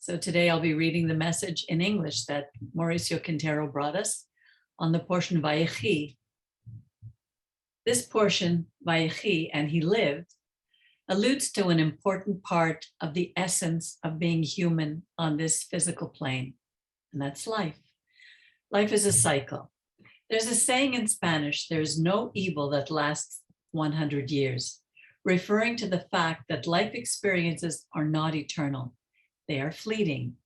So today I'll be reading the message in English that Mauricio Quintero brought us on the portion Vayechi. This portion, Vayechi, and he lived, alludes to an important part of the essence of being human on this physical plane, and that's life. Life is a cycle. There's a saying in Spanish, there's no evil that lasts 100 years, referring to the fact that life experiences are not eternal. They are fleeting.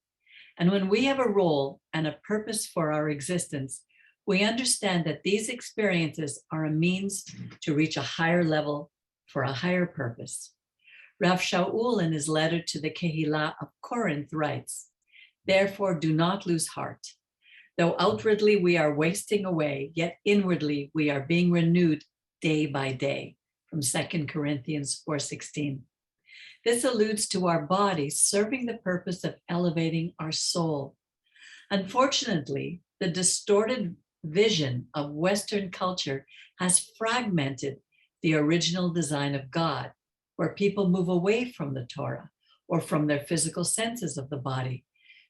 And when we have a role and a purpose for our existence, we understand that these experiences are a means to reach a higher level for a higher purpose. Rav Shaul, in his letter to the Kehillah of Corinth, writes, "Therefore do not lose heart. Though outwardly we are wasting away, yet inwardly we are being renewed day by day," from 2 Corinthians 4:16. This alludes to our bodies serving the purpose of elevating our soul. Unfortunately, the distorted vision of Western culture has fragmented the original design of God, where people move away from the Torah or from their physical senses of the body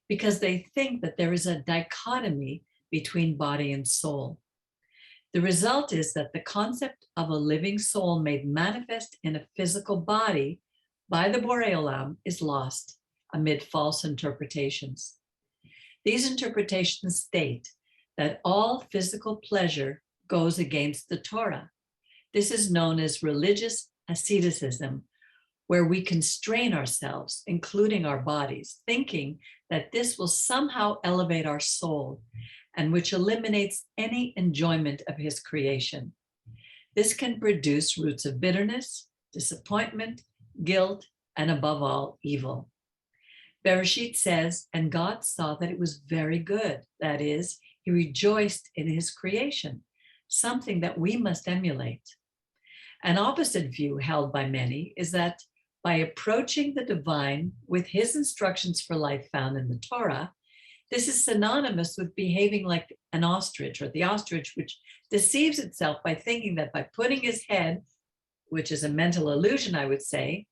because they think that there is a dichotomy between body and soul. The result is that the concept of a living soul made manifest in a physical body by the Borei Olam is lost amid false interpretations. These interpretations state that all physical pleasure goes against the Torah. This is known as religious asceticism, where we constrain ourselves, including our bodies, thinking that this will somehow elevate our soul, and which eliminates any enjoyment of his creation. This can produce roots of bitterness, disappointment, guilt, and above all, evil. Bereshit says, and God saw that it was very good. That is, he rejoiced in his creation, something that we must emulate. An opposite view held by many is that by approaching the divine with his instructions for life found in the Torah, this is synonymous with behaving like an ostrich, or the ostrich which deceives itself by thinking that by putting his head, which is a mental illusion, I would say,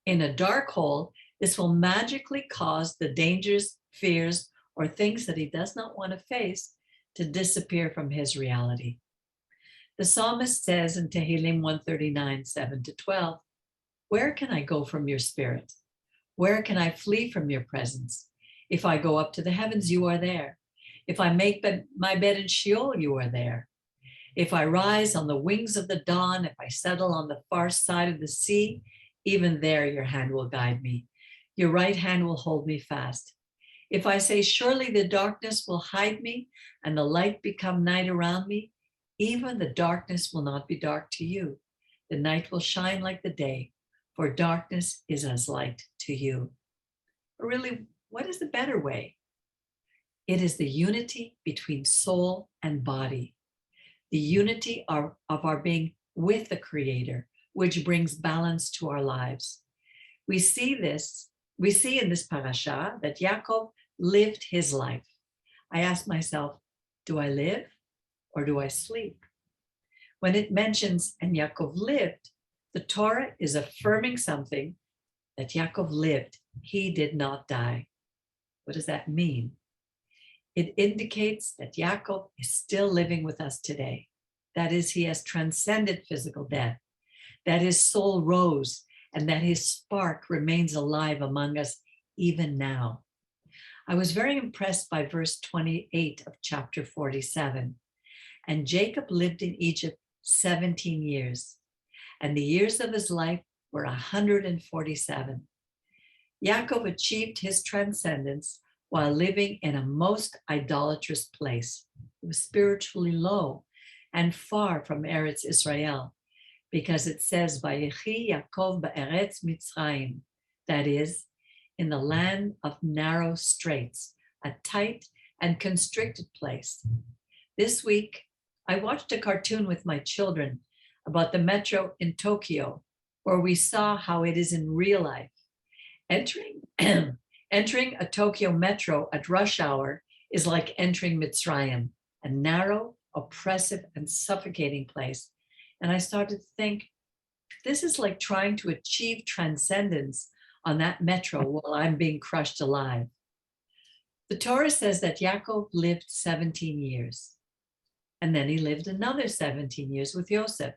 in a dark hole, this will magically cause the dangers, fears, or things that he does not want to face to disappear from his reality. The psalmist says in Tehillim 139, 7-12, "Where can I go from your spirit? Where can I flee from your presence? If I go up to the heavens, you are there. If I make my bed in Sheol, you are there. If I rise on the wings of the dawn, if I settle on the far side of the sea, even there your hand will guide me. Your right hand will hold me fast. If I say, surely the darkness will hide me and the light become night around me, even the darkness will not be dark to you. The night will shine like the day, for darkness is as light to you." But really, what is the better way? It is the unity between soul and body, the unity of our being with the Creator, which brings balance to our lives. We see in this parasha that Yaakov lived his life. I asked myself, do I live or do I sleep? When it mentions, and Yaakov lived, the Torah is affirming something that Yaakov lived. He did not die. What does that mean? It indicates that Yaakov is still living with us today. That is, he has transcended physical death, that his soul rose, and that his spark remains alive among us even now. I was very impressed by verse 28 of chapter 47. "And Jacob lived in Egypt 17 years, and the years of his life were 147. Yaakov achieved his transcendence while living in a most idolatrous place. He was spiritually low and far from Eretz Israel, because it says, Vayechi Yaakov ba'eretz Mitzrayim, that is, in the land of narrow straits, a tight and constricted place. This week, I watched a cartoon with my children about the metro in Tokyo, where we saw how it is in real life. Entering a Tokyo metro at rush hour is like entering Mitzrayim, a narrow, oppressive, and suffocating place. And I started to think, this is like trying to achieve transcendence on that metro while I'm being crushed alive. The Torah says that Yaakov lived 17 years, and then he lived another 17 years with Yosef.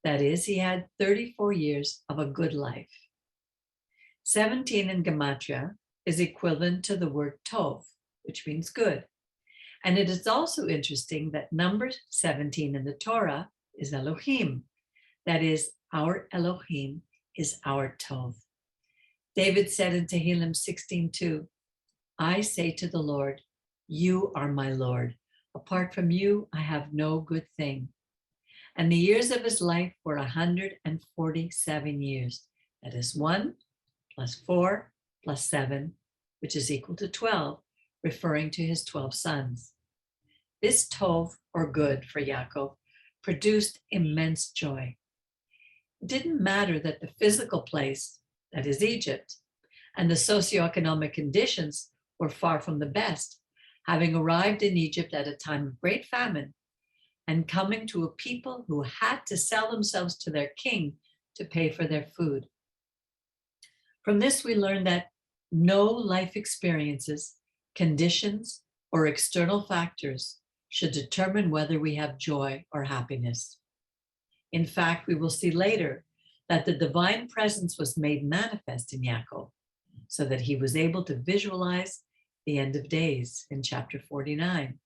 That is, he had 34 years of a good life. 17 in Gematria is equivalent to the word tov, which means good. And it is also interesting that number 17 in the Torah is Elohim. That is, our Elohim is our tov. David said in Tehillim 16:2, I say to the Lord, you are my Lord. Apart from you, I have no good thing. And the years of his life were 147 years. That is 1 plus 4 plus 7, which is equal to 12, referring to his 12 sons. This tov, or good for Yaakov, produced immense joy. It didn't matter that the physical place, that is Egypt, and the socioeconomic conditions were far from the best, having arrived in Egypt at a time of great famine and coming to a people who had to sell themselves to their king to pay for their food. From this, we learn that no life experiences, conditions, or external factors should determine whether we have joy or happiness. In fact, we will see later that the divine presence was made manifest in Yaakov, so that he was able to visualize the end of days in chapter 49,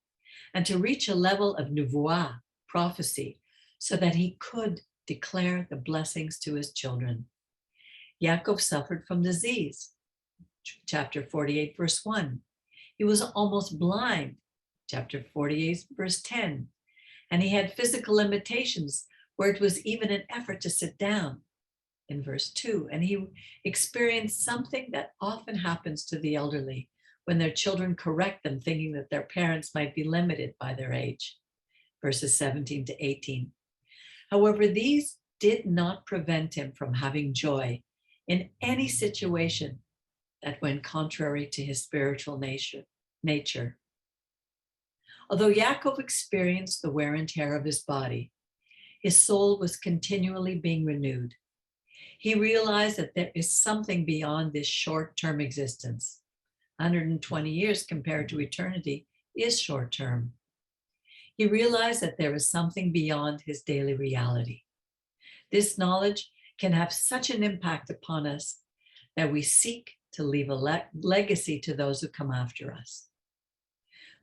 and to reach a level of nuvuah, prophecy, so that he could declare the blessings to his children. Yaakov suffered from disease, chapter 48, verse 1. He was almost blind, chapter 48, verse 10. And he had physical limitations where it was even an effort to sit down, in verse 2. And he experienced something that often happens to the elderly when their children correct them, thinking that their parents might be limited by their age, verses 17 to 18. However, these did not prevent him from having joy in any situation that went contrary to his spiritual nature. Although Yaakov experienced the wear and tear of his body, his soul was continually being renewed. He realized that there is something beyond this short-term existence. 120 years compared to eternity is short-term. He realized that there is something beyond his daily reality. This knowledge can have such an impact upon us that we seek to leave a legacy to those who come after us.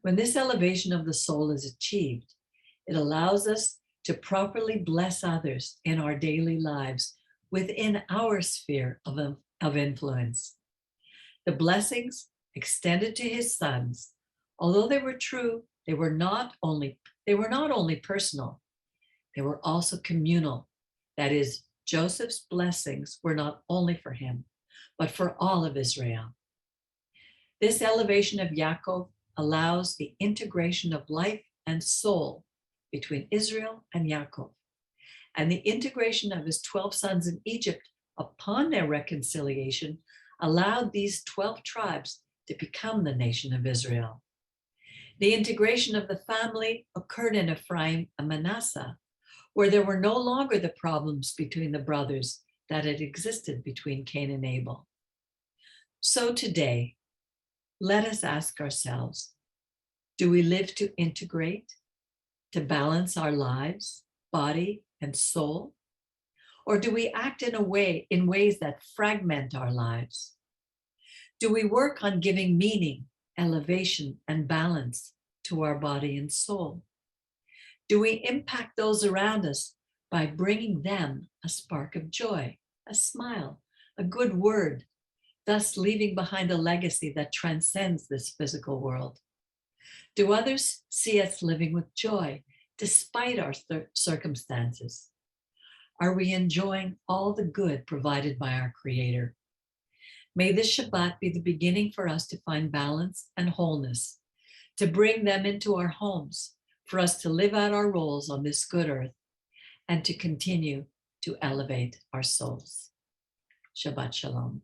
When this elevation of the soul is achieved, it allows us to properly bless others in our daily lives within our sphere of influence. The blessings extended to his sons, although they were true, they were not only personal, they were also communal. That is, Joseph's blessings were not only for him, but for all of Israel. This elevation of Yaakov allows the integration of life and soul between Israel and Yaakov, and the integration of his 12 sons in Egypt upon their reconciliation allowed these 12 tribes to become the nation of Israel. The integration of the family occurred in Ephraim and Manasseh, where there were no longer the problems between the brothers that had existed between Cain and Abel. So today, let us ask ourselves, do we live to integrate, to balance our lives, body and soul? Or do we act in ways that fragment our lives? Do we work on giving meaning, elevation, and balance to our body and soul? Do we impact those around us by bringing them a spark of joy, a smile, a good word, thus leaving behind a legacy that transcends this physical world? Do others see us living with joy despite our circumstances? Are we enjoying all the good provided by our Creator? May this Shabbat be the beginning for us to find balance and wholeness, to bring them into our homes, for us to live out our roles on this good earth, and to continue to elevate our souls. Shabbat Shalom.